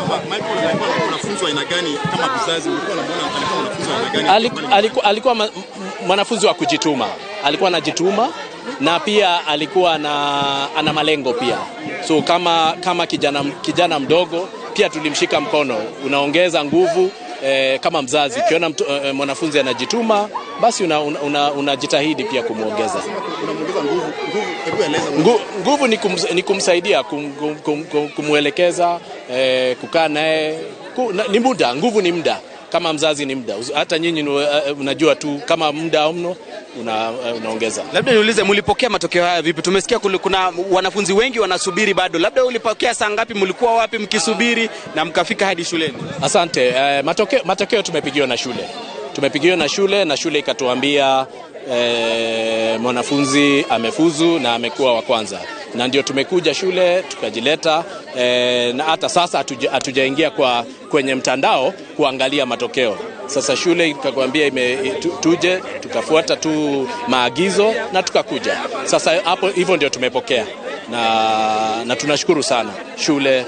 Michael alikuwa mwanafunzi aina gani kama mzazi? Ulikuwa unamuona alikuwa mwanafunzi aina gani? Alikuwa mwanafunzi wa kujituma. Alikuwa anajituma na pia alikuwa ana malengo pia. So kama kijana mdogo pia tulimshika mkono. Unaongeza nguvu kama mzazi. Ukiona mwanafunzi anajituma, basi unajitahidi pia kumuongeza. Unamuongeza nguvu. Nguvu ni kumsaidia, kumuelekeza, kukaa naye. Ni muda, nguvu ni muda. Kama mzazi ni muda. Hata nyinyi unajua tu kama muda mno unaongeza. Labda niulize, mlipokea matokeo haya vipi? Tumesikia kuna wanafunzi wengi wanasubiri bado. Labda ulipokea saa ngapi, mlikuwa wapi mkisubiri na mkafika hadi shuleni? Asante. Matokeo tumepigiwa na shule. Tumepigiwa na shule ikatuambia mwanafunzi amefuzu na amekuwa wa kwanza. Na ndio tumekuja shule tukajileta, na hata sasa hatujaingia kwenye mtandao kuangalia matokeo. Sasa shule ikakwambia tuje tukafuata tu maagizo na tukakuja. Sasa hapo hivyo ndio tumepokea na tunashukuru sana shule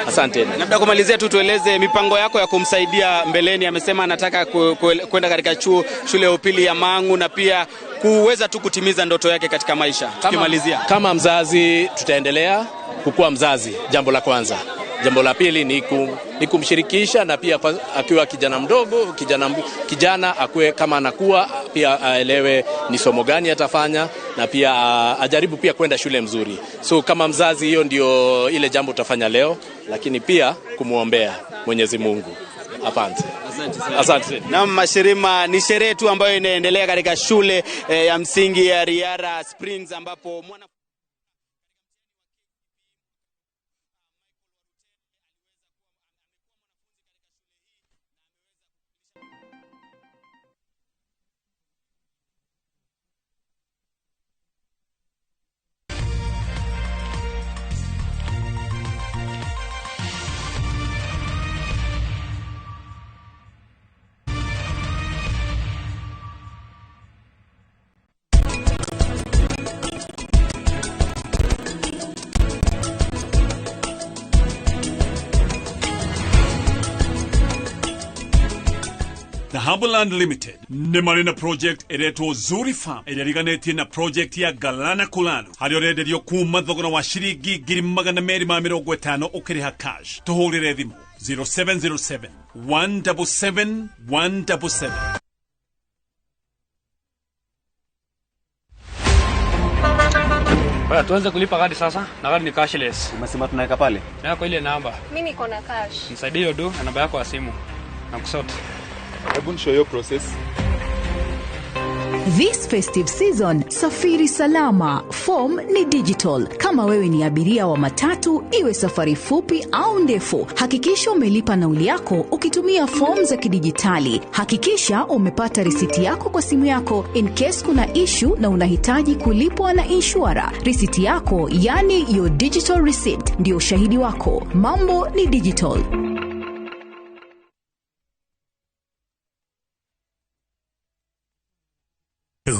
asante. Labda kumalizia tu tueleze mipango yako ya kumsaidia mbeleni. Amesema anataka kwenda katika shule ya upili ya Mangu na pia kuweza tu kutimiza ndoto yake katika maisha. Tukimalizia, kama mzazi tutaendelea kukuwa mzazi, jambo la kwanza. Jambo la pili ni kumshirikisha, na pia akiwa kijana mdogo, kijana akue kama anakuwa pia aelewe ni somo gani atafanya, na pia ajaribu pia kwenda shule mzuri. So kama mzazi, hiyo ndio ile jambo tutafanya leo, lakini pia kumuombea Mwenyezi Mungu. Asante. Na Mashirima, ni sherehe tu ambayo inaendelea katika shule ya msingi ya Riara Springs, ambapo The Humberland Limited ne marina project ereto Zuri Farm ereriganeti na project ya Galana Kulano hario rederio kuma thogora wa shirigi 250 okeriha cash tuhurire thimu 0707 177 177. Baya, tuanze kulipa kadi sasa, na kadi ni cashless. Umesema tunaweka pale? Na kwa ile namba. Mimi niko na cash. Nisaidie hiyo do na namba yako ya simu. Na kusort. Hebu nishow your process. This festive season, safiri salama. Form ni digital. Kama wewe ni abiria wa matatu, iwe safari fupi au ndefu, hakikisha umelipa nauli yako ukitumia form za kidijitali. Hakikisha umepata risiti yako kwa simu yako in case kuna issue na unahitaji kulipwa na insurer. Risiti yako, yani your digital receipt, ndio ushahidi wako. Mambo ni digital.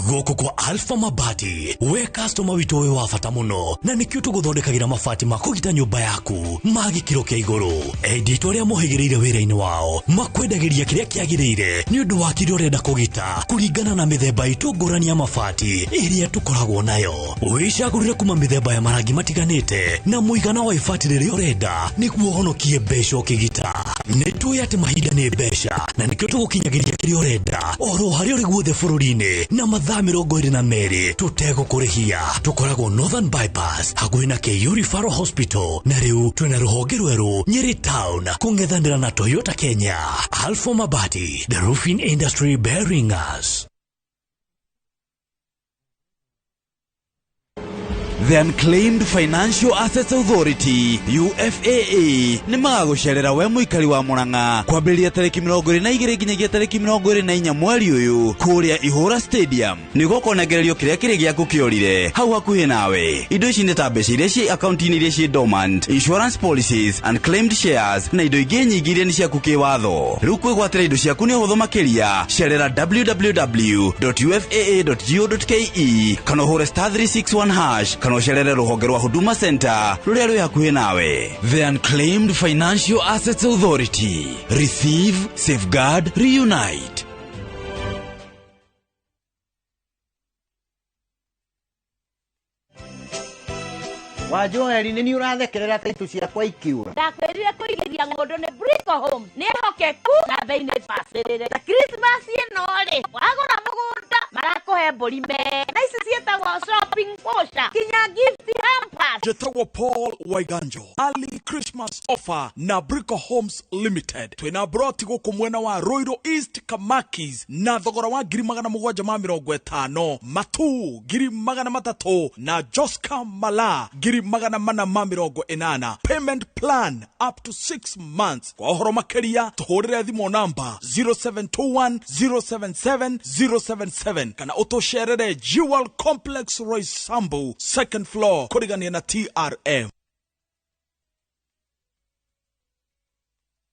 Goko kwa Alpha Mabati, we customer wito we wafata muno, na nikio tuguthondekagira mabati makugita nyumba yaku magi kiro kia iguru. Edito ria muhigirire wira-ini wao makwendagiria kiria kiagirire ni undu wa kirio renda kugita kuringana na mithemba itungurani ya mabati iria tukoragwo nayo. Wicagurire kuma mithemba ya marangi matiganite na muigana wa ibati riria urenda niguo honokie mbeca ukigita. Nituye ati mahinda ni mbeca, na nikio tugukinyagiria kiria urenda oro hario ri guothe bururi-ini na mathaa 22 tutegũkũrĩhia. Tukoragwo Northern Bypass hakuhĩ na Kĩiyũ Referral Hospital, na rĩu twĩna rũhonge rwerũ Nyeri Town kũng'ethanĩra na Toyota Kenya. Alpha Mabati, the roofing industry bearing us. The Unclaimed Financial Assets Authority UFAA ni magagucerera we muikari wa Murang'a kwambĩrĩria tarĩki 22 nginyagia tarĩki 24 mweri uyu kuria Ihura Stadium. Nĩguo kuonegererio kĩrĩa kĩrĩ gĩaku kĩorire hau hakuhĩ nawe. Indo ici nĩ ta mbeca iria ci account-inĩ iria ci dormant, insurance policies, unclaimed shares na indo ingĩ nyingĩ iria nĩ ciaku kĩwatho. Rĩu kwĩgwatĩra indo ciaku nĩ ũhũthũ makĩria. Cerera www.ufaa.go.ke kana ũhũre *361# kana ucerere ruhonge rwa Huduma Center ruria rwi hakuhi nawe. The Unclaimed Financial Assets Authority. Receive, safeguard, reunite. Wajoeli nini urathekerera taitu ciakwa ikiura? Ndakwirire kuigeria ngondo ni Brico Home. Ni hokeku na bei ni bacirire. Ta Christmas ino ri wagura mugunda marakuhe mburi me. Na ici cietagwo shopping voucher. Kinya gift hampers. Jetawa Paul Waiganjo. Early Christmas offer na Brico Homes Limited. Twina broti guku mwena wa Roiro East Kamakis na thogora wa 750. Matu 300 na Joska Mala 480. Payment plan up to 6 months. Kwa uhoro makeria tuhurire thimo namba 0721 077 077 kana utosherere Jewel Complex Roysambu 2nd floor kurigania na TRM.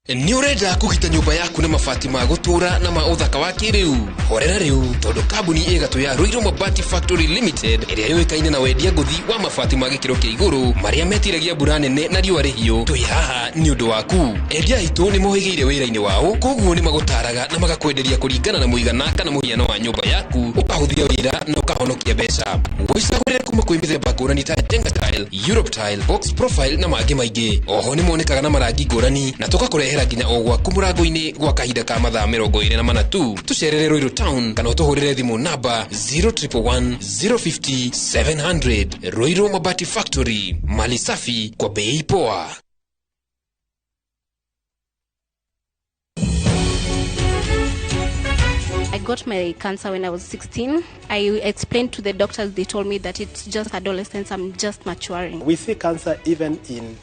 Ni urenda kugita nyumba yaku na mabati ma gutura na ma uthaka wa kiriu horera riu tondu kambuni igatu ya Ruiru Mabati Factory Limited iria yoikaine na wendia nguthi wa mabati ma gikiro kia iguru maria metiragia mbura nene na riua rihio twi haha ni undu waku. Endia itu ni mohigeire wira-ini wao koguo ni magutaraga na magakwenderia kuringana na muigana kana muhiano wa nyumba yaku ukahuthia wira na ukahonokia mbeca. Wicagurire kuma kwi mithemba ngurani ta Jenga Tile, Europe Tile, Box Profile na mangi maingi. Oho ni monekaga na marangi ngurani na tugakurehera nginya ogwa kumurango-ini gwa kahinda ka mathaa 24 tu. Tucerere Ruiru Town kana utuhurire thimu namba 0111 050 700. Ruiru Mabati Factory, mali safi kwa bei poa. I got my cancer when I was 16. I explained to the doctors, they told me that it's just adolescence, I'm just maturing. We see cancer even in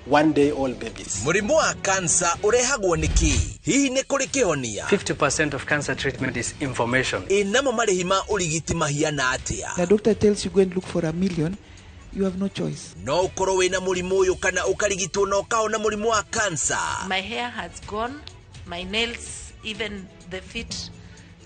1-day-old babies. Murimu wa cancer urehagwo niki? Hihi ni kuri kihonia? 50% of cancer treatment is information. Inamo marihi ma urigiti mahiana atia? The doctor tells you go and look for $1 million. You have no choice. No ukoro wina murimu uyu kana ukarigitwo no kaona murimu wa cancer. My hair has gone, my nails, even the feet,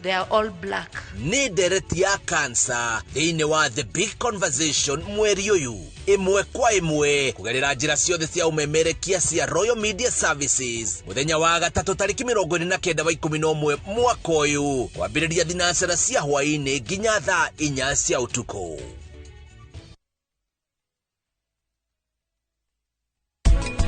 they are all black. Ni dereti ya cancer. Thini wa The Big Conversation mweri uyu. Imwe kwa imwe kugerera njira ciothe cia umemerekia cia Royal Media Services. Muthenya wa gatatu tariki 29 wa 11 mwaka uyu kwambiriria thinacara cia hwaini nginya thaa 4 cia utuku.